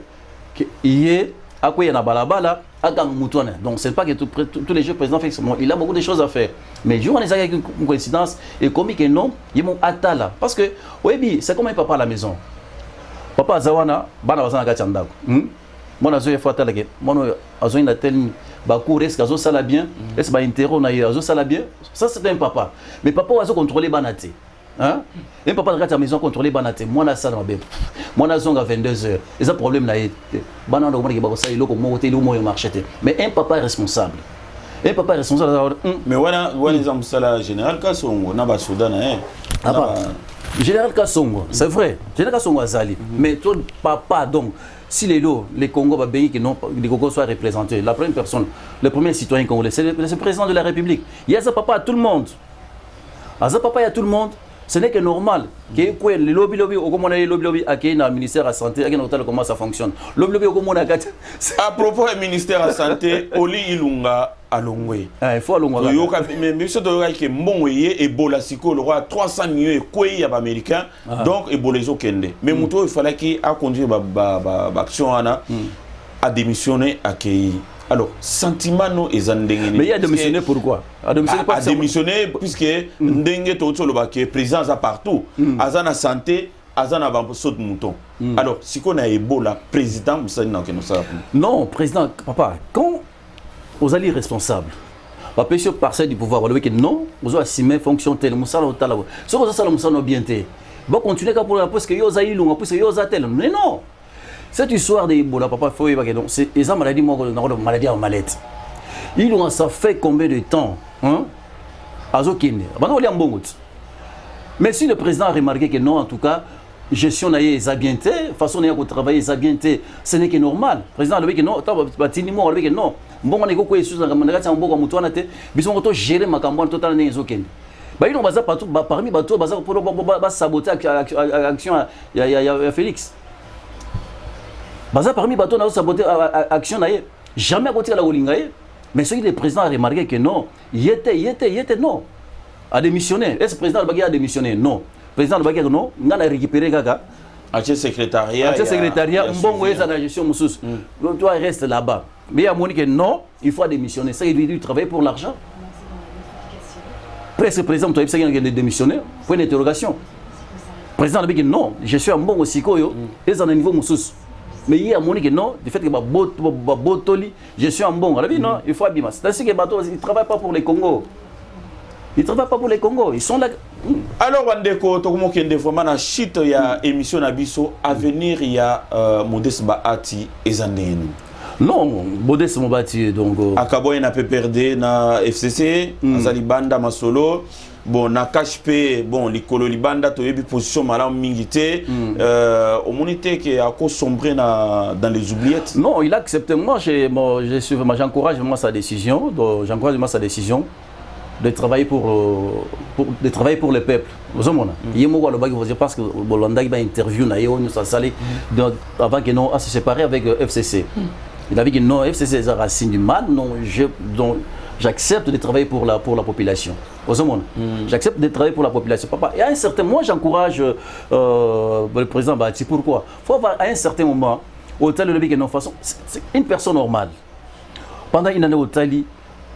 il est à quoi il y a na balabala à Gamutouane. Donc c'est pas que tous les jours président fait il a beaucoup de choses à faire. Mais je vois une coïncidence et comme que non, ils m'ont atala parce que oui c'est comme un papa à la maison. Papa Zawana, bana bazana gatchanda. Moi nazo fois atala que moi azo ina tel bakou reste azo sala bien, est-ce ba interro na azo sala bien. Ça c'est un papa. Mais papa azo contrôler banate. Hein? Un papa de la maison contrôlé banate. Moi na sala mabe. Moi na zonga 22h. Et ça problème là bana ndo mona ke ba ça il ko mo hotel mo marché. Mais un papa est responsable. Un papa est responsable. Mais voilà exemple sala général Kasongo na ba Soudan hein. Général Kassongo, c'est vrai. Général Kassongo Azali. Mais toi, papa, donc, si les Congos va bénir que non, les Congos soient représentés, la première personne, le premier citoyen congolais, c'est le président de la République. Il y a ça papa à tout le monde. À ça papa, il y a tout le monde. Ce n'est que normal. Que le lobby, au comment les lobby, à qui le ministère de la Santé, à qui comment ça fonctionne. Lobby, au comment à propos du ministère de la Santé, Oli Ilunga à Longwe. Il faut à Longwe. Mais ce que bon et Ebola siko le roi 300 millions et américain donc Ebola zo kende. Mais muto il fallait qu'il a conduit action à démissionner à qui. Alors, sentiment no ezandengeni. Mais il a démissionné pourquoi? A démissionné puisque ndenge to le baké président à partout, azana santé, azana ba saute mouton. Alors, si qu'on a Ebola président Moussa non, président papa, quand vous allez responsable. Papa sur parcelle du pouvoir, vous que non, vous avez assumé fonction telle Moussa la. Ce que ça Moussa no bien té. Bon continuer pour la parce que yo zaï longa parce que yo zatel. Mais non. Cette histoire de Ebola, papa, faut y aller. C'est une maladie, maladie en mallette. Ils ont ça fait combien de temps, hein? Mais si le président a remarqué que non, en tout cas, gestion naïe est bien té, façon naïe de travailler est bien té, ce n'est que normal. Le président a dit que non, bâtiment a dit que non. Bon, on est quoi ici, on a dit un bon comme toi, mais on doit gérer ma campagne totale naïe zoken. Bah ils ont basé partout, parmi bateaux, basé pour saboter l'action à Félix. Baza parmi bateaux n'a saboté action naïe. Jamais à côté de la Olingaï. Mais ce que le président a remarqué que non, il était non. A démissionné. Est-ce que le président a démissionné? Non. Le président a non, on a récupéré Gaga. Acheter secrétariat. Acheter secrétariat, bon ouais ça la gestion Moussous. Toi reste là-bas. Mais il y a Monique que non, il faut démissionner. Ça il travaille pour l'argent. Presque le président tu as démissionné. Point d'interrogation. Le président a dit que non, je suis un bon aussi koyo et ça au niveau Moussous. Mais il y a Monique non, du fait que Botoli, je suis un bon. Alors non, il faut abîmer. C'est-à-dire que Bato, ils ne travaillent pas pour les Congos. Ils ne travaillent pas pour les Congos. Ils sont là. Alors, Wandeko, Tokumo Kende, vraiment, dans chute, il y a émission Nabiso. À venir, il y a Modeste Bahati et Zandénou. Non, Modeste Bahati, donc. Akabo, il a perdu na FCC, Azalibanda Masolo. Bon, na KHP, bon, l'icolo libanda, tu as eu position malam mingité, au monité qui a sombré dans les oubliettes. Non, il a accepté. Moi, j'encourage vraiment sa décision. J'encourage vraiment sa décision de travailler pour le peuple. Vous savez, je pense que Bolanda va interview avant que nous se séparer avec FCC. Il a dit que non, FCC est la racine du mal. Non, j'accepte de travailler pour la population. J'accepte de travailler pour la population. Papa, et à un certain moment, j'encourage le président Bahati. Pourquoi? Il faut avoir à un certain moment, au Tali, c'est une personne normale. Pendant une année au Tali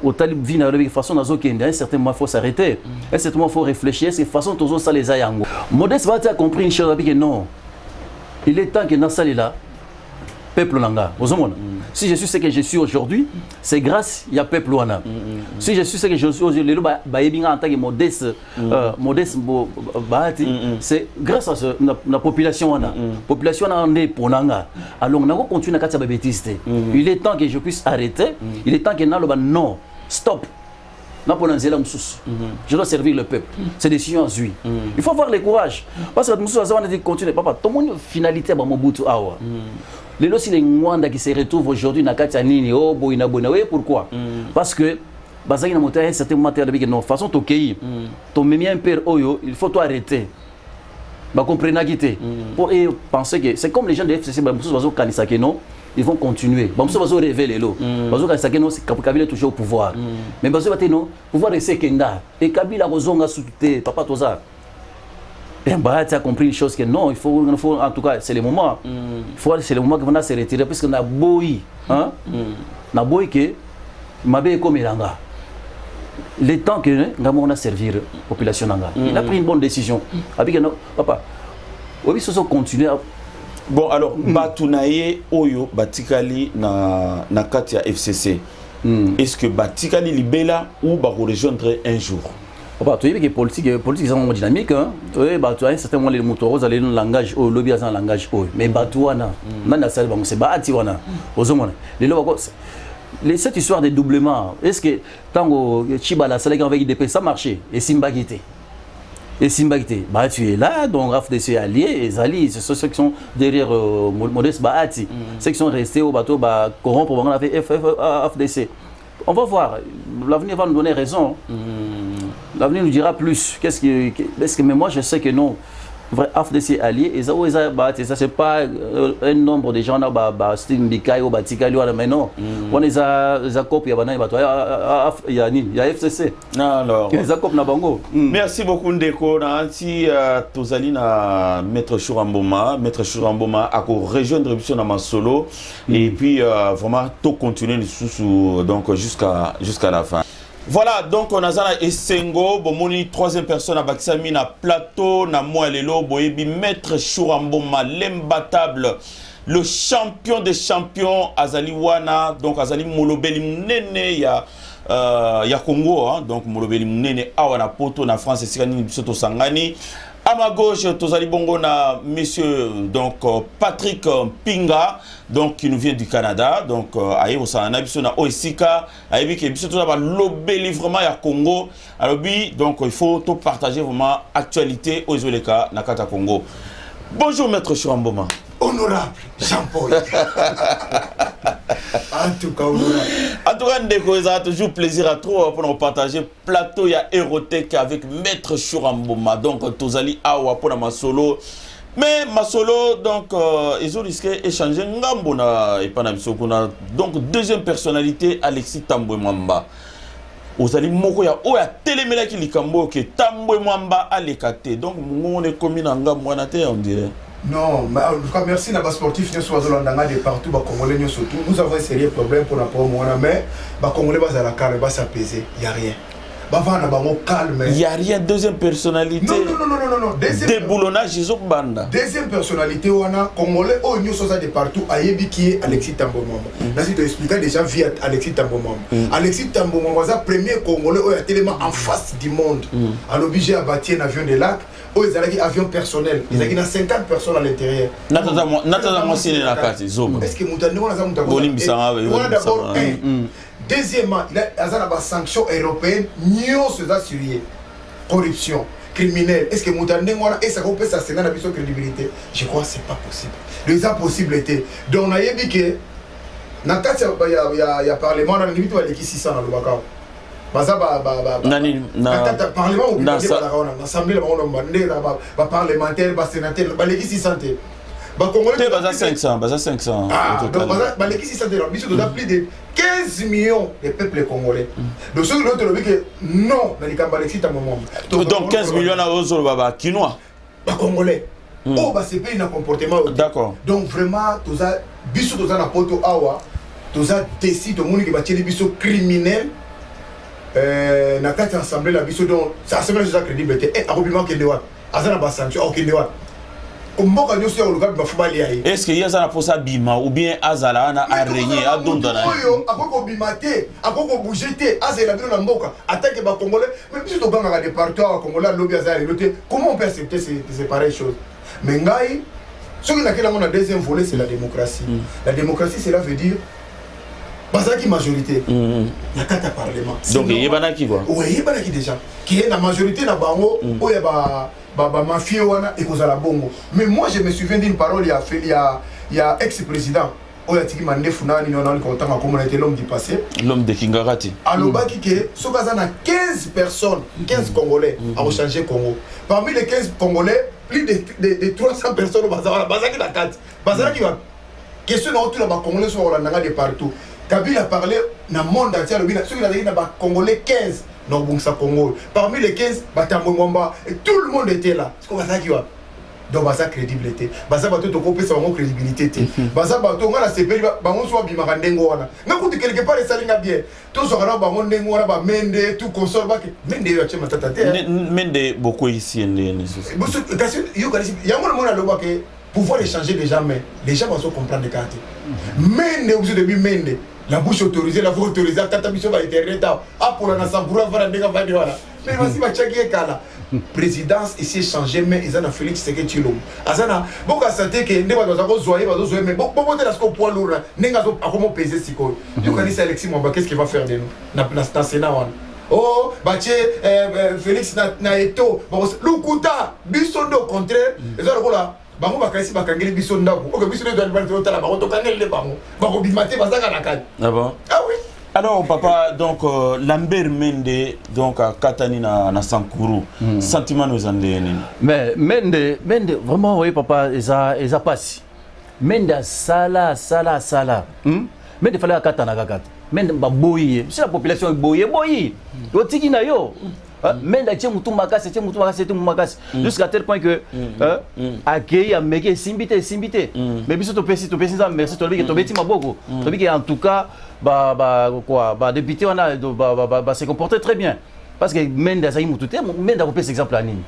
vit dans la façon, à un certain moment, il faut s'arrêter. À un certain moment, il faut réfléchir. C'est façon dont ça les a. Modeste Bahati a compris une chose, que non. Il est temps que dans salle là, peuple Nanga. Si je suis ce que je suis aujourd'hui, c'est grâce il y a peuple Wana. Si je suis ce que je suis aujourd'hui, en tant que Modeste Bahati, c'est grâce à la population Wana. Population Wana en est pour Nanga. Alors on va continuer à faire des bêtises. Il est temps que je puisse arrêter. Il est temps que non, stop. Je dois servir le peuple. C'est décision à suivre. Il faut avoir le courage. Parce que Moussou a dit continuer. Papa, tout le monde finalité à Mobutu Awa. Les lois, si les Mwanda qui se retrouvent aujourd'hui dans Katanini, oh, Boina Bonawe, pourquoi? Parce que, Bazaki n'a monté à un certain moment, de toute façon, ton pays, ton mémien père, il faut toi arrêter. Bah, comprenez guité. Pour penser que c'est comme les gens de FCC, ils vont continuer. Ils vont révéler les lots. Kabila est toujours au pouvoir. Mais le pouvoir de Sekenda. Et Kabila Rozonga sous papa Toza. Et Bahati a compris une chose que non, il faut en tout cas, c'est le moment. C'est le moment qu'on va se retirer, puisqu'on a boui. Hein? On a boui que Mabé comme Iranga. Le temps que on a servi la population, il a pris une bonne décision. Avec papa, oui, ça continue. Bon, alors, Batounaye Oyo, Batikali na Katia FCC. Est-ce que Batikali Libela ou va rejoindre un jour? Papa, tu sais que les politiques sont dynamiques. Oui, bah, tu as un certain moment les motos, aller dans le langage, le lobby a un langage. Mais Batouana, c'est Batiwana. Cette histoire de doublement, est-ce que tant que Chibala, c'est avec IDP, ça marchait? Et Simba qui était? Et Simba qui était? Bah, tu es là, donc RAFDC alliés, et Zali, c'est ceux qui sont derrière Modeste Bahati. Ceux qui sont restés au bateau, corrompre, on a fait FDC. On va voir, l'avenir va nous donner raison. L'avenir nous dira plus. Mais moi, je sais que non. Vrai AFDC allié, et ça c'est pas un nombre de gens mais non. On est à copie, il y a FCC. Alors, merci beaucoup Ndeko. Si Tozali na Maître Chouramboma a rejoindre l'émission dans solo et puis vraiment tout continuer donc jusqu'à la fin. Voilà, donc on a Zana Essengo, Bomoni, troisième personne à Baksami, na plateau, na Moelelo, Boebi, Maître Chouramboma, l'imbattable, le champion des champions, Azali Wana, donc Azali Molobeli Mnene, il y a Congo, hein, donc Molobeli Mnene, Awana Poto, na France, Sikani, Bisoto Sangani. À ma gauche, Tozali Bongo, na monsieur donc, Patrick Pinga, donc, qui nous vient du Canada. Donc, aïe, on a na Oesika, aïe, qui est tout d'abord lobé livrement à Congo. Alors, donc, il faut tout partager vraiment actualité aux Oleka, Nakata Congo. Bonjour, Maître Chouramboma. Honorable Jean-Paul. En tout cas, honorable. En tout cas, Ndeko, ça a toujours plaisir à trop pour nous partager plateau. Il y a Erotech avec Maître Chouramboma. Donc, Tozali Awa pour ma solo. Mais ma solo, donc, ils ont risqué d'échanger Ngambona et Panamsokuna. Donc, deuxième personnalité, Alexis Tambwe Mwamba. Vous allez mourir, oh, il y a téléméla qui likambo que Tambwe Mwamba a l'écarté. Donc, on est comme une Ngambona, on dirait. Non, mais en tout cas, merci à sportif, nous sommes de partout, Congolais, surtout. Nous avons un sérieux problème pour la promo, mais les Congolais vont à la calme, vont s'apaiser, il n'y a rien. Il n'y a rien, deuxième personnalité. Non. Déboulonnage, ils ont banda. Deuxième personnalité, on a Congolais, oh, nous sommes de partout, Ayebi qui est Alexis Tambwe Mwamba. Là, je t'explique déjà via Alexis Tambwe Mwamba. Alexis Tambwe Mwamba, c'est le premier Congolais, il est tellement en face du monde. À l'obligé à bâtir un avion de lac. Oh, ils ont un avion personnel. Ils ont 50 personnes à l'intérieur. Est-ce que nous avons d'abord deuxièmement, il y a des sanctions européennes, nous sommes assurés. Corruption, criminel. Est-ce que nous avons et ça peut s'assurer dans la crédibilité? Je crois que ce n'est pas possible. Les impossibilités. Donc, on a dit que dans il y a parlement, on a limite à l'équipe 600 dans le Bakao. Parlement, l'Assemblée parlementaire, sénateur, l'équipe 600. Congolais, 500. Ah, donc, l'équipe 600, il y a plus de 15 millions de peuples congolais. Donc, ceux qui ont dit que non, donc 15 millions de Kinois. Congolais. Oh, c'est pas un comportement. D'accord. Donc, vraiment, tout ça, biso tout ça na poto awa, tout ça, tessi, tout le monde qui va tirer biso criminel. Na carte assemblée la biso donc ça assemblée c'est crédibilité et arrobiment kendewa azana ba sanction au kendewa komboka nyoso ya luka bafubali yayi est-ce que yaza na posa bima ou bien azala na araignée adondana oyo akoko bimate akoko bougete azela bino na mboka attaque ba congolais mais biso to ganga de partout à congolais lobby azala loté comment on peut accepter ces pareilles choses mais ngai ce qui n'a que la deuxième volet c'est la démocratie. La démocratie cela veut dire Bazaki majorité, il y a 4 parlements. Donc il y a Banaki quoi. Oui, il y a Banaki déjà. Qui est la majorité dans Bango, où il y a mafia et Kozala Bongo. Mais moi je me souviens d'une parole, il y a ex-président, où il y a Tiki Mande Funani, comme on était l'homme du passé. L'homme de Kingarati. Alors Baki qui est, ce a 15 personnes, 15 Congolais à rechanger Congo. Parmi les 15 Congolais, plus de 300 personnes au Bazaki la 4. Bazaki va. Question de retour là-bas, Congolais sont de partout. Kabila a parlé dans le monde entier, ceux qui ont dit Congolais 15 Norbungsa Congo. Parmi les 15, Batambo Mwamba, et tout le monde était là. C'est comme ça qui va. Donc, ça crédibilité. Ça va tout couper sa crédibilité. Ça va tout, on a CPI, on soit bimarandengo. Mais quand quelque part, ça n'a bien. Tout ce qu'on a, on a Mende, tout console, Mende, il y a matata. Mende, beaucoup ici. Il y a un moment où pouvoir échanger les gens, mais les gens vont comprendre les cartes. Mende, au début, Mende. La bouche autorisée, la voix autorisée, la mission va être retard. Ah, pour la nation, pour la faire des gars, mais voici ma tchaké kala. Présidence ici changé, mais ils ont Félix Seketilo. Azana, beaucoup à santé que ne va pas zoyer, mais beaucoup de la scope poids lourd, n'enga à comment peser si quoi. Tu connais Alexis Mwamba, qu'est-ce qu'il va faire de nous? Na Sénat. Oh, Baché, Félix Naeto, Lukuta, Bissondo, au contraire, les autres là. Bango bakasi bakangeli biso ndako. OK, biso doit aller tala bango to kangeli le bango. Bango bimate bazaka na kadi. Ah bon? Ah oui. Alors papa, donc Lambert Mende donc à Katani na Sankuru. Sentiment nous en donne. Mais Mende vraiment oui papa, ils passe. Mende sala. Mende fallait à Katana Kakata. Mende ba boyer. Si la population est boyer. Otiki na yo. Mende tient mutu makasi jusqu'à tel point que accueilli à meke simbité mais biso to pesi ça merci to beti maboko to biki en tout cas député on a se comporter très bien parce que Mende ça mutu te Mende a fait exemple à nini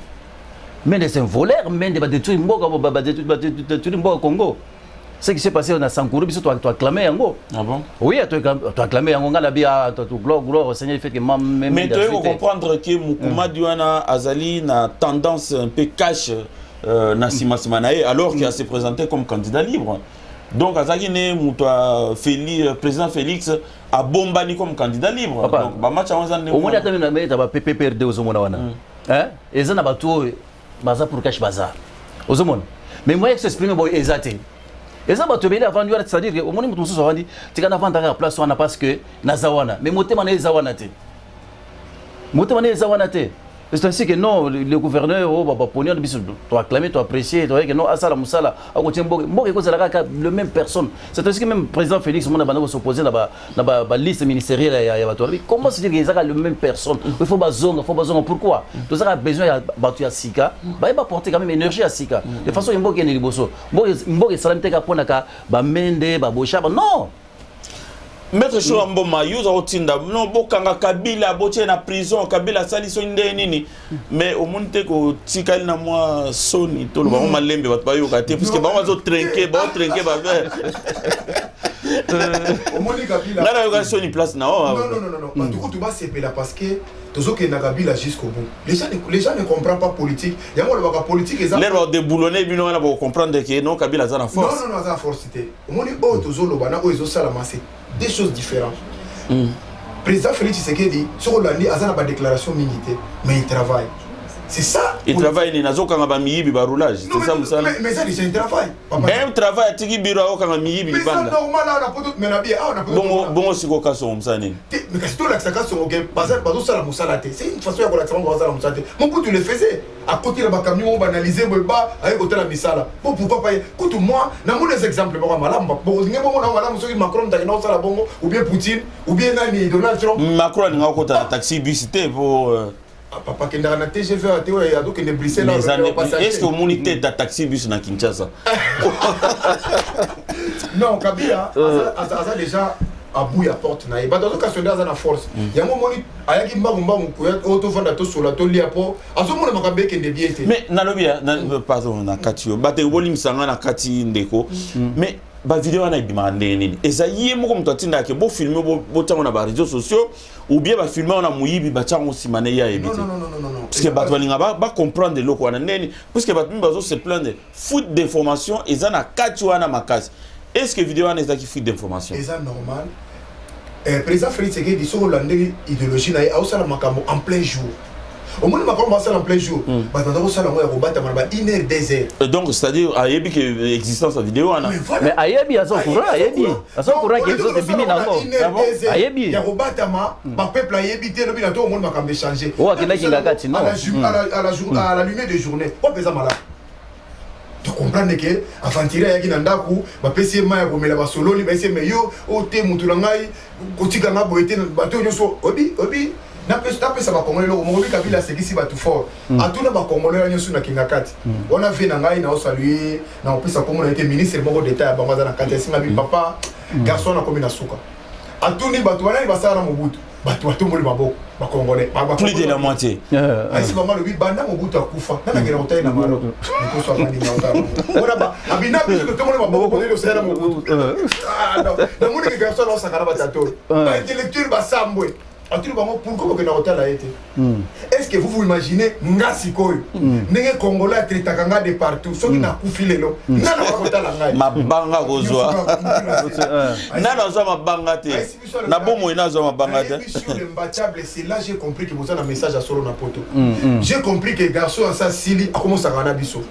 Mende c'est un voleur Mende va détruire mboka Congo. Ce qui s'est passé on a Sankuru biso to acclamé yango. Ah bon? Oui, tu acclamé yango ngala bia to gloire au Seigneur fait que mais tu dois comprendre que Mukuma Diwana Azali na tendance un peu cash na Simasimanae alors qu'il a se présenté comme candidat libre. Donc Azali ne muto président Félix a bombani comme candidat libre. Donc ba match on zan ne. Au moins attends na meta ba PPRD au zomona wana. Hein? Ezana ba to baza pour cash bazar. Au zomona. Mais moi s'exprimer boy exaté. Et ça va te venir avant, c'est-à-dire que au moment où tu as dit, tu as avant d'aller à place parce que Nazawana. Mais Motema n'est Zawanate. C'est ainsi que non, le gouverneur, tu as acclamé, tu as apprécié, tu as dit que non, Asala Moussala, le même personne. C'est ainsi que même le président Félix, on a s'opposer à la liste ministérielle. Comment se dire qu'ils ont le même personne? Il faut bazonga, pourquoi? Tout ça a besoin de battre à Sika, il va porter quand même énergie à Sika. De façon, il y a des bosso. Il y a des salamité qui a Mende, Bocha, non! Maître Chouamboma, yuza otinda non bokanga Kabila boche na prison Kabila saliso nde nini mais au monte ko tikali na moi soni to lo ba malembe bat ba yo kate parce que ba wazo trinquer ba au monte Kabila là la soni place na non tu vas s'épeler là parce que toujours que na Kabila jusqu'au bout les gens ne comprennent pas politique il y a moi le politique les l'air de boulonner bino na ba comprendre que non Kabila za na force non za force c'était au monte o toujours lo bana o ezo sala masé des choses différentes. Président Félix Tshisekedi, sur l'année, il a une déclaration militaire, mais il travaille. C'est ça. Il travaille, il n'a pas de roulage. C'est ça, ça. Mais ça, c'est un travail. Même travail, tu as dit bureau quand même. Mais c'est normal, on a pas d'autres ménages. Bon, c'est quoi ça, on s'en est. Mais qu'est-ce que tu as dit? C'est une façon de faire ça. Mon coup, tu le faisais. À côté de la camion, on va analyser, on va aller côté de la misala. Bon, pourquoi pas? Écoute, moi, je vais des exemples. Macron, ou bien Poutine, ou bien Donald Trump. Macron, il a un taxi bus pour. Papa qui n'a pas TGV à Théo et à d'autres qui ne brisent là. Est-ce que vous avez un taxi bus dans Kinshasa? Non, Kabila a déjà à bout à porte. Dans le cas où il y a une force, il y a un moment où il y a un moment mais Nalobia, pardon, Nakatio, Bate Wolim Sanga Nakati Ndeko, mais ba vidéo na demandé nini ezayi mo comme totinda ke bo filmer bo tango na ba réseaux sociaux ou bien ba filmer na muyibi ba tango simane ya ebiti non parce que ba twalinga ba comprendre le ko na neni parce que ba tumi bazo se plaindre foot d'information ezana kati wana makasi est-ce que vidéo na ezaki foot d'information ezana normal président Félix Tshisekedi sur l'année idéologie na a osala makambo en plein jour. Au moins, Macron va faire en plein jour. Donc, c'est-à-dire, il y a une existence de vidéo. Mais il y a un courant, il y a un courant qui est bini nango. Il y a un peuple a évité le bilan, tout le monde va changer. À la lumière de journée, pas besoin malade. Tu comprends que aventure ya kinandaku ba pesi ma ya komela ba sololi ba ese meyo o te mutulangai kotika nga boete bato nyoso obi napesa bakongolais loko mokobi kabila asekisi bato fort atuna bakongolais nyonso na kinga kati wana ve na ngai na osalue na opesa komona ete ministre moko d'état ya bango aza na kati asinga bi papa garçon akomi na suka atuni bato wanani basala na mobutu bato batomboli maboko bakongolais plus de la moitié aisi bango alobi banda mobutu akufa nanakela kotai na malo nikoso afandinga otala wana abina biso totomboli maboko koneli osala na mobutu namonike garçon aosakana batato baintellectuel basambwe atuli bango pourquoi bakenda kotala ye te est ce que vous imaginez nga sikoyo ndenge congolais atretaka nga de partout soki nakufi lelo nga na bakotala ngai mabanga kozwa nana azwa mabanga te na bomoi nazwa mabanga te sur le mbatable c'est là j'ai compris que boza na message à solo na poto j'ai compris que garçon asa sili akomosaka na biso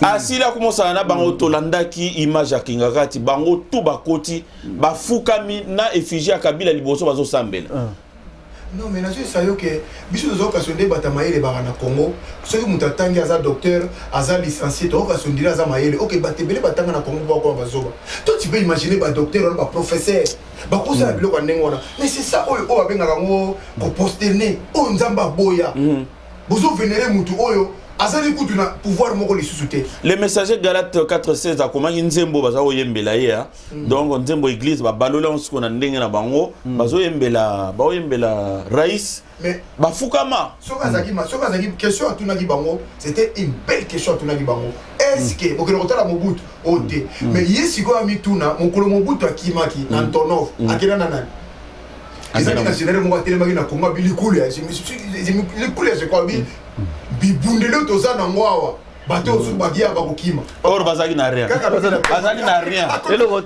asili akomosaka na bango tolandaki image ya kingakati bango tu bakoti bafukami na effigie ya kabila liboso bazosambela non mais nazo sayo que biso zo okasonde bata mayele bana na Congo soki mutu atangi aza docteur aza licencié to okasondira aza mayele OK batebele batanga na Congo bako bazoba toi tu peux imaginer ba docteur ba professeur ba kosa biloko ndengona mais c'est ça oyo o abenga ngo ko posterner o nzamba boya bozo vénérer mutu oyo azali kutu na pouvoir moko lisusu te. Le messager Galate 4:16 akomangi nzembo baza oyembela ye donc nzembo église ba balola nsiko na ndenge na bango bazo yembela ba oyembela rais mais bafukama soka zaki question atunaki bango c'était une belle question atunaki bango est-ce que bokelo kotala Mobutu ote mais yesi ko amituna mokolo Mobutu akimaki na Antonov akena na nani ezali na général moko atelemaki na Congo bilikulu ya je crois bibundele toza na ngwawa bato osu bagia bakokima or bazaki na rien bazaki na rien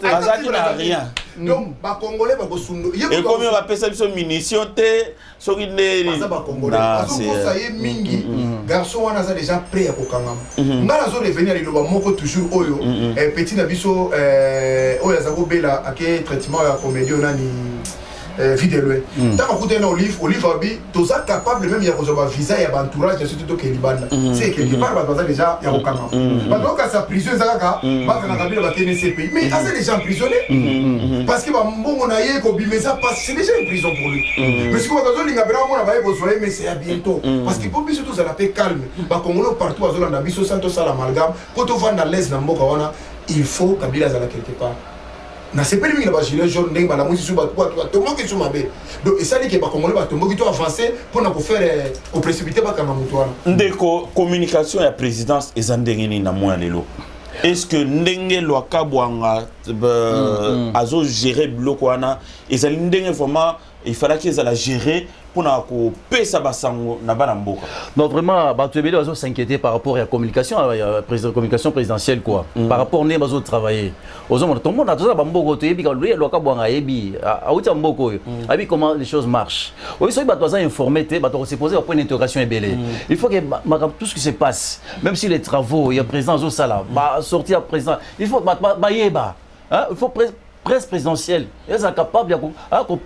bazaki na rien donc ba congolais bakosundo et comme on appelle ça biso munition te soki nderi baza ba congolais azo kosa ye mingi garçon wana za déjà prêt à kokangama ngala zo revenir liloba moko toujours oyo petit na biso oyo azako bela ake traitement ya comédie nani vidéo tant qu'on coûte un olive abi tout ça capable même il y a un visa il y a un entourage de surtout que libanda c'est quelque part bah déjà il y a aucun bah donc à sa prison ça bah na kabila ba tenir ces pays mais il a déjà emprisonné parce que bah mbongo na ye ko bimeza passe c'est déjà une prison pour lui mais si quoi dans linga bela mona ba besoin mais c'est à bientôt parce que pour biso tout ça la paix calme bah congolo partout à zolanda biso santo ça l'amalgame quand on va dans l'est na mboka wana il faut kabila za quelque part na c'est pas lui qui va gilet jaune ndenge bala musi suba quoi tombo ki sumabe donc et ça dit que ba congolais ba tombo ki to avancer pour na ko faire ko précipiter ba kama mutu wana ndeko communication ya présidence ezandenge ni na mwa lelo est-ce que ndenge lwa kabwanga azo gérer bloc wana ezali ndenge vraiment il fallait qu'ils allaient gérer pour na ko pesa basango na bana mboka. Non vraiment ba tu bezo s'inquiéter par rapport à la communication communication présidentielle quoi. Par rapport né bazo travailler. Ozomona tout le monde a tout ça ba mboko to yebi ka lui loka bwanga yebi a uta mboko yo. Abi comment les choses marchent. Oui so ba to informer te ba to se poser un point d'interrogation ebelé. Il faut que tout ce qui se passe même si les travaux il y a président zo sala ba sortir président il faut ba yeba. Hein il faut presse présidentielle, ils sont capables de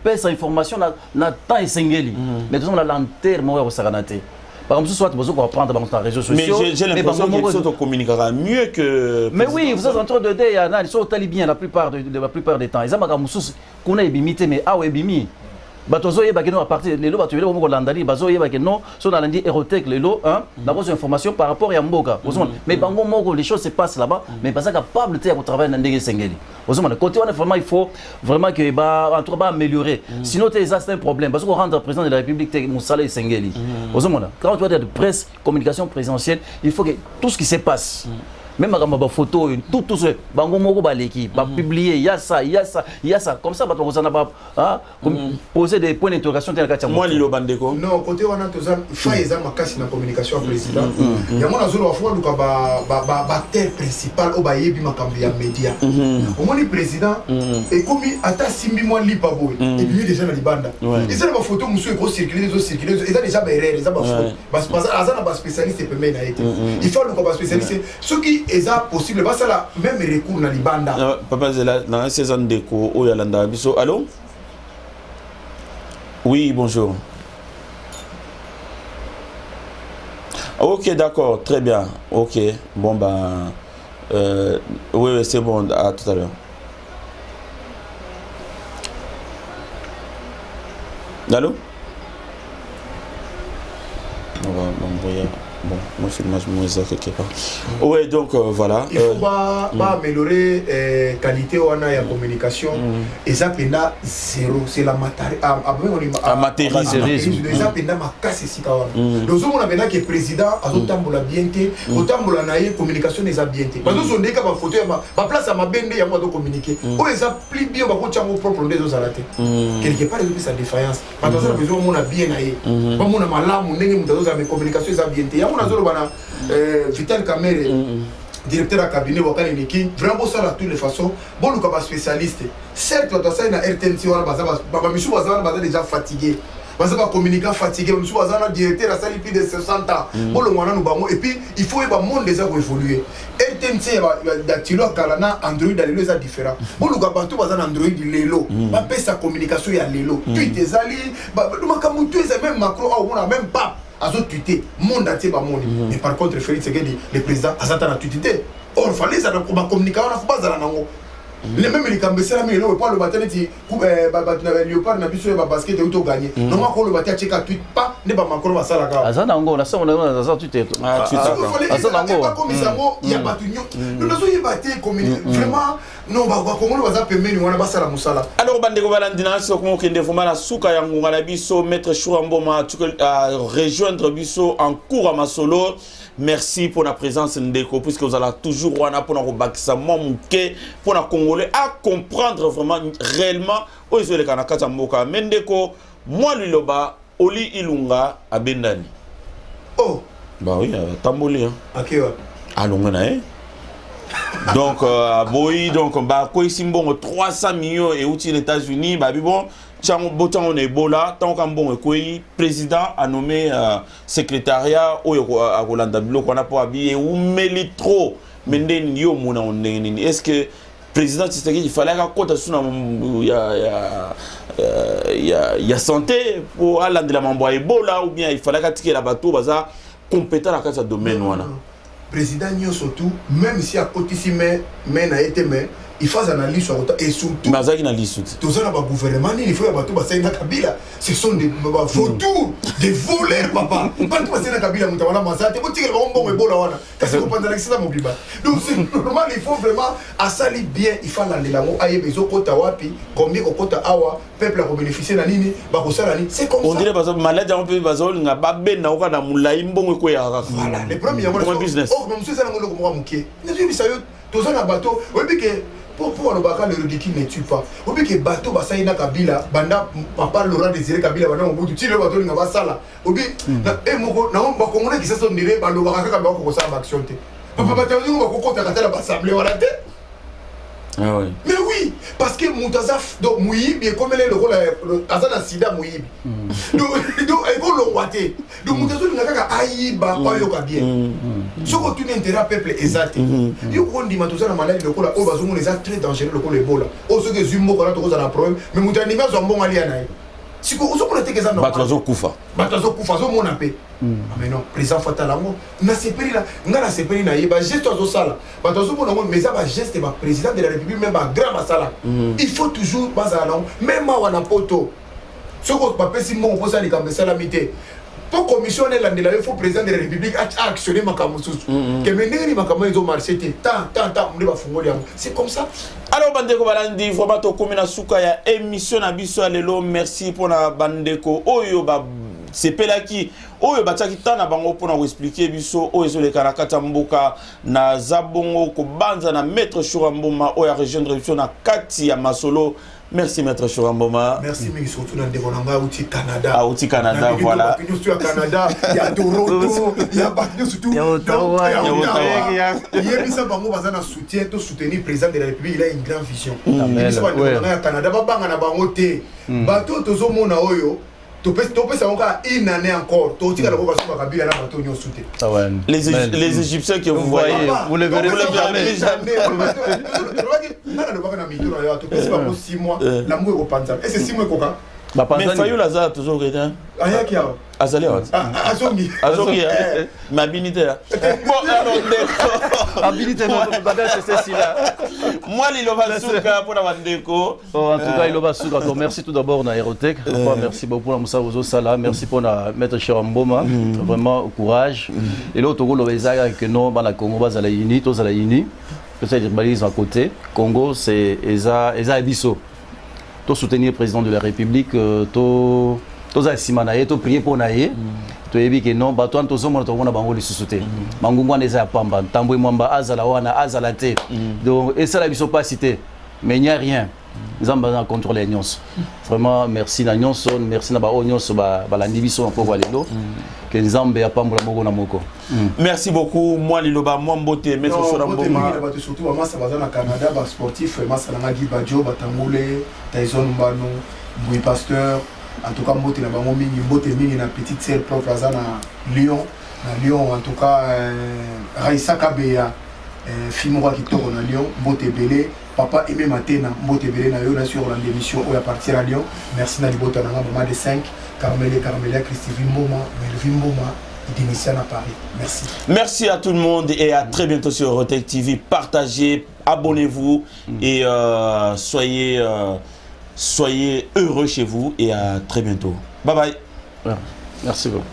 faire cette information dans temps et singeli. Mais tout le monde a l'enterrement au Saranate. Par exemple, soit vous apprendre dans les réseaux sociaux. Mais j'ai l'impression qu'ils communiquera mieux que. Mais oui, vous êtes en train de dire, ils sont talibans la plupart des temps. Ils ont des choses qu'on a ébimité, mais ah ouais, ébimi. Batozo yeba que non à partir de l'eau, tu veux le landali, bazo yeba que non, sur la lundi érotèque les lots, hein, d'avoir des informations par rapport à Mboka. Mais bango mogo les choses se passent là-bas, mais pas ça capable de travailler dans des sengeli. Côté on vraiment il faut vraiment que bah en tout cas améliorer. Sinon c'est un problème parce qu'on rentre président de la République Moussala et Sengeli. Quand tu as de presse, communication présidentielle, il faut que tout ce qui se passe même ma photo tout ce bango moko ba l'équipe ba publier il y a ça comme ça ba to sana ba poser des points d'interrogation tel ka moi lilo bandeko non côté wana to za faisa makasi na communication président ya mona zolo afwa luka ba terre principale o ba yebi makambi ya média au moni président et comme ata simbi moi lipa boy et puis déjà na libanda et ça ba photo musu ko circuler et ça déjà ba erreur ça ba faute parce que azana ba spécialiste peut na été il faut luka ba spécialiste ceux qui est possible bah ça la même recours na libanda papa zela na saison de ko o yalanda biso allô oui bonjour ok d'accord très bien ok bon bah oui c'est bon à tout à l'heure allô Bon, moi, filmage, moi, ça quelque part. Ouais, donc voilà. Il faut pas améliorer la qualité de la communication. Et ça, c'est zéro. C'est la matérialisation. Et ça, c'est ma casse ici. Donc, on a que le président a autant bien été, autant la communication n'est pas bien été. Parce que si on dit que ma photo, ma place à ma bende, il y a moi de communiquer. Oh, ils appliquent bien, on va propre des autres. Quelque part, il y a sa défaillance. Parce que besoin, on a bien aillé. On a malade, on a une communication, c'est bien été. On a Vital Kamere, directeur de cabinet, vraiment ça de toutes les façons. Bon, nous sommes spécialistes. Certes, on a RTNC, on est déjà fatigué. Parce que communicant fatigué, nous sommes directeur à plus de 60 ans. Et puis, il faut que le monde déjà évoluer. RTNC, Android, les est différent. Bon, nous avons tout Android, l'élo. On peut sa communication, il y a l'élo. Twitter, même Macron, on a même pas. Azo tweeté, monde entier ba monde. Mais par contre, Félix Tshisekedi, le président, azata na tweeté. Or, fallait ça pour communiquer, on a faut pas ça nango. Les mêmes les cambessera mais le pas le bataille dit léopard na biso ba basket auto gagner. Non ma ko le bataille check tweet pas ne ba Macron ba sala ka. Azana nango, na ça on a ça tweeté. Azana nango. Pas comme ça il y a battu. Nous nous y battu communiquer vraiment non ba Congo ba za pemeni wana ba sala musala. Alors bandeko balandina so ko kende fuma na suka ya ngunga na biso maître Chouramboma rejoindre biso en cours à Masolo. Merci pour la présence Ndeko, puisque vous allez toujours pour nous rebâtir pour les Congolais à comprendre vraiment réellement où est-ce que les Kanakata Moka. Mendeko, moi Liloba, Oli Ilunga à Bendani. Oh! Bah oui, Tamboli. Ok, ouais. À Longana, hein? Donc, Boy, donc, bah, quoi ici, bon, 300 millions et outils les États-Unis, bah, bon. On est Ebola, tant qu'un bon président a nommé secrétariat au Rolanda Bilo qu'on a pas habillé ou trop mais est-ce que président il fallait qu'à côté il y a santé pour aller de la mambo Ebola ou bien il fallait qu'à tirer la bateau baza compétent dans ce domaine là président surtout même si à côté si mais n'a été mais il faut analyse sur et surtout tous ça le gouvernement il faut bateau bassin na Kabila ce sont des vautours des voleurs papa bateau bassin na Kabila mutawala masate ko tigela bombo ebola wana parce que pendant l'accident mon biba donc c'est normal il faut vraiment asali bien il faut landela ngo aye bezo kota wapi combien kota awa peuple a bénéficier na nini ba ko sala ni c'est comme ça on dirait parce que malade on peut bazol nga ba bena o kana mulai mbongo ko ya voilà les premiers business oh mais monsieur ça ngo ko muke ne tu bisa yo tous ça na bateau oui que pour le ridicule ne tue pas. Ou bien que bateau basai na Kabila, banda papa Laurent Désiré Kabila banda mobutu ti le bateau ngaba sala. Ou bien na moko na ba congolais qui se sont diré ba Laurent Kabila ko ça action te. Papa bateau ngo ko kota kata la assemblée wala te. Ah oui. Mais oui, parce que Moutazaf donc Mouyib est comme le rôle Azana Sida Mouyib. Donc il faut le water. Donc Moutazaf ngaka ayiba pa yo ka bien. Ce que tu n'intérêt peuple exact. Yo ko ndima to ça na maladie le kola o bazo les actes très dangereux le kola Ebola. O ce que Zumbo kola to za na problème, mais Moutani ba zo mbongo ali anaye. Si ko so ko teke za no. Batazo kufa. Batazo kufa zo mona pe. Mais non, président Fatalango, na sepeli la, ngana sepeli na yeba geste ozo sala. Batazo mona ngo mais ça ba geste ba président de la République même ba grand masala. Il faut toujours bazala même ma wana poto. Ce ko ba pesi mo ko sala ka mesala mité. Pour commissionner l'année il faut président de la République actionner makamususu. Que meneri makamu ils ont marché tant on va fungoli. C'est comme ça. Alors bandeko balandi vraiment to komina suka ya émission na biso lelo merci pour na bandeko oyo ba sepelaki oyo bataki tana bango pour nous expliquer biso oyo zo le karakata mboka na zabongo ko banza na maître Chouramboma oyo rejoindre biso na kati ya Masolo. Merci maître Chouramboma. Merci mais surtout dans développement outil Canada. Ah outil Canada voilà. Nous sommes au Canada, il y a Toronto, il y a Bangkok surtout. Il y a Ottawa. Il y a mis ça bango bazana soutien to soutenir président de la République, il a une grande vision. Il ça va Canada ba banga na bango te. Bato tozo mona oyo topé ça encore une année encore. Tout tika la boka sur Kabila na bato nyo soutien. Les Égyptiens que vous voyez, vous le verrez jamais. Non, le baka na mito na yo to pesi ba 6 mois, l'amour est au panza. Et c'est 6 mois koka. Mais Fayou Lazare toujours été. Azali Azongi. Ma habilité. Bon, alors, habilité, c'est celle-là. Moi, il va souka pour la déco. En tout cas, il va souka. Merci tout d'abord à Aérotech. Merci beaucoup à Moussa Ozo Sala. Merci pour mettre chez Mboma. Vraiment, courage. Et l'autre, que nous, dans la Congo, nous allons unis, tous allons unis. Peut-être que balise à côté. Congo, c'est Eza Abisso. Tout soutenir le président de la République, tout simanaye, tout prier pour naye. Tout évi que non, bah toi tous hommes on a bango les sous-souter. Mangungwa les a pamba, tamboui mwamba azala wana azala te. Donc et ça la biso pas cité. Mais il n'y a rien. Nous avons contrôlé les nyons. Vraiment merci na nyons, merci na ba nyons ba la nibiso encore walelo. Que Nzambe a pas mbula moko na moko. Merci beaucoup. Moi liloba moi mbote maître Soramboma. Surtout moi ça va dans Canada ba sportif, moi ça na Guy Badjo, Batangole, Tyson Mbano, Bouy Pasteur. En tout cas, mbote na bango mingi, mbote mingi na petite sœur propre à Lyon. Na Lyon en tout cas Raissa Kabeya, Fimora qui tourne na Lyon, mbote belé. Papa Aimé Matena, mbote belé na yo na sur l'émission où à partir à Lyon. Merci na libota na maman de 5, Carmelia, Christy Vimboma, Melvin Mboma. À Paris. Merci. Merci à tout le monde et à très bientôt sur Eurotech TV. Partagez, abonnez-vous et soyez heureux chez vous et à très bientôt. Bye bye. Merci beaucoup.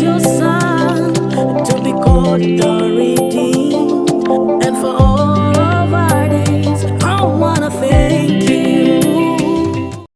Your son to be called